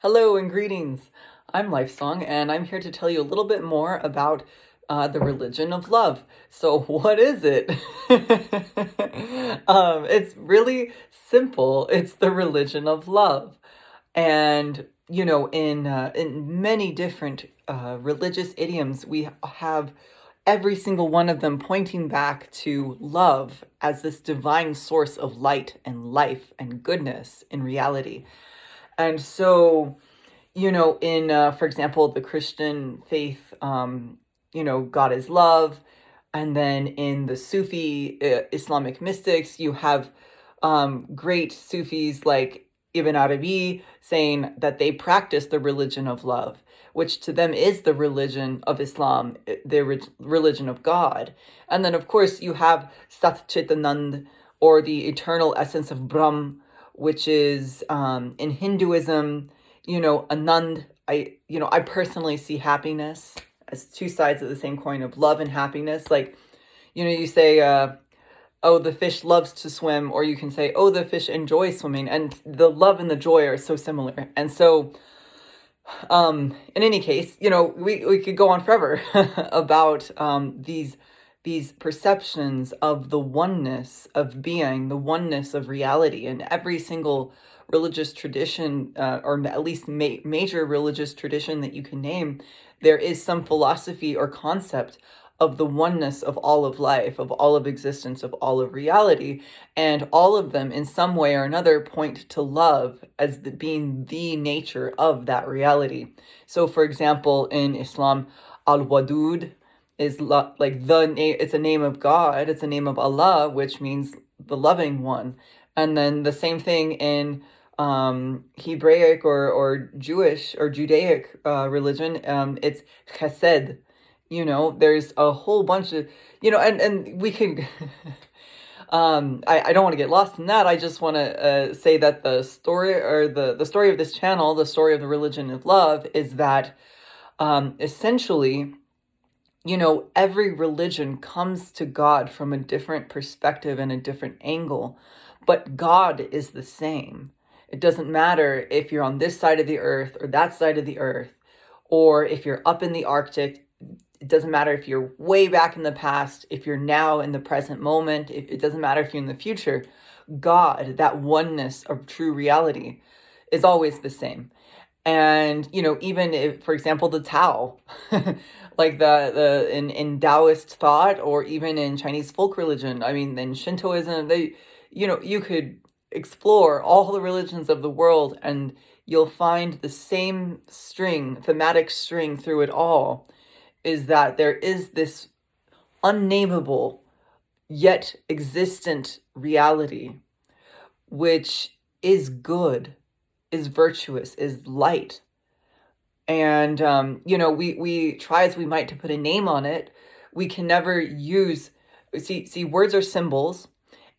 Hello and greetings. I'm Lifesong, and I'm here to tell you a little bit more about the religion of love. So, what is it? It's really simple. It's the religion of love, and in many different religious idioms, we have every single one of them pointing back to love as this divine source of light and life and goodness in reality. And so, for example, the Christian faith, God is love. And then in the Sufi Islamic mystics, you have great Sufis like Ibn Arabi saying that they practice the religion of love, which to them is the religion of Islam, the religion of God. And then, of course, you have Sat Chitanand, or the eternal essence of Brahm, which is in Hinduism, Anand. I personally see happiness as two sides of the same coin of love and happiness. Like, you say, oh, the fish loves to swim, or you can say, oh, the fish enjoys swimming, and the love and the joy are so similar. And so, in any case, we could go on forever about these perceptions of the oneness of being, the oneness of reality, and every single religious tradition, or at least major religious tradition that you can name, there is some philosophy or concept of the oneness of all of life, of all of existence, of all of reality. And all of them, in some way or another, point to love as being the nature of that reality. So, for example, in Islam, Al-Wadud is like the name, it's a name of God, it's a name of Allah, which means the loving one. And then the same thing in Hebraic or Jewish or Judaic religion, it's chesed. There's a whole bunch of, and we can, I don't want to get lost in that. I just want to say that the story, or the story of this channel, the story of the religion of love, is that essentially, every religion comes to God from a different perspective and a different angle, but God is the same. It doesn't matter if you're on this side of the earth or that side of the earth, or if you're up in the Arctic. It doesn't matter if you're way back in the past, if you're now in the present moment, it doesn't matter if you're in the future. God, that oneness of true reality, is always the same. And, even if, for example, the Tao, like in Taoist thought, or even in Chinese folk religion, I mean, in Shintoism, you could explore all the religions of the world and you'll find the same thematic string through it all, is that there is this unnameable yet existent reality, which is good, is virtuous, is light. And, we try as we might to put a name on it. We can never see, words are symbols,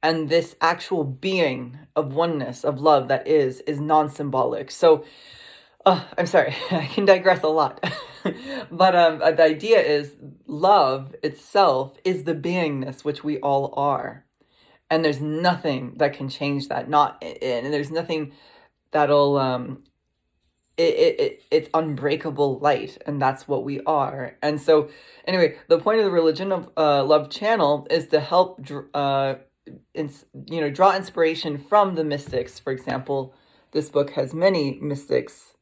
and this actual being of oneness, of love that is non-symbolic. So, I'm sorry, I can digress a lot. But the idea is love itself is the beingness which we all are. And there's nothing that can change that. And there's nothing that'll it's unbreakable light, and that's what we are. And so anyway, the point of the Religion of Love channel is to help draw inspiration from the mystics. For example, this book has many mystics,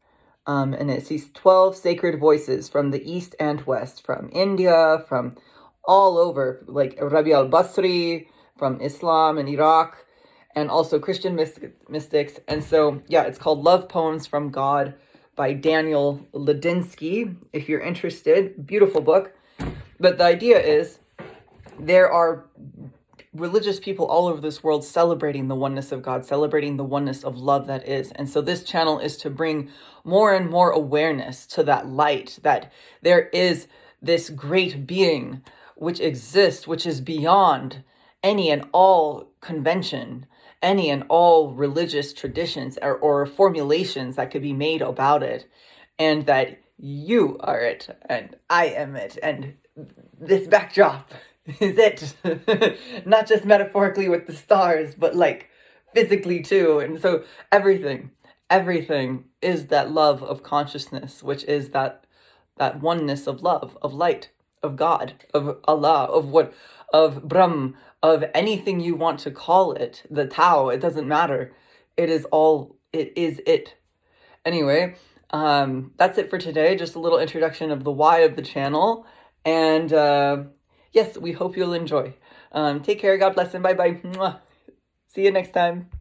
and it sees 12 sacred voices from the East and West, from India, from all over, like Rabi al-Basri, from Islam and Iraq, and also Christian mystics. And so, yeah, it's called Love Poems from God by Daniel Ladinsky, if you're interested. Beautiful book. But the idea is there are religious people all over this world celebrating the oneness of God, celebrating the oneness of love that is. And so this channel is to bring more and more awareness to that light, that there is this great being which exists, which is beyond any and all convention, any and all religious traditions or formulations that could be made about it, and that you are it, and I am it, and this backdrop is it. Not just metaphorically with the stars, but like physically too. And so everything Everything is that love of consciousness, which is that oneness of love, of light, of God, of Allah, of Brahm, of anything you want to call it, the Tao, it doesn't matter. It is all, it is it. Anyway, that's it for today. Just a little introduction of the why of the channel. And yes, we hope you'll enjoy. Take care. God bless and bye-bye. See you next time.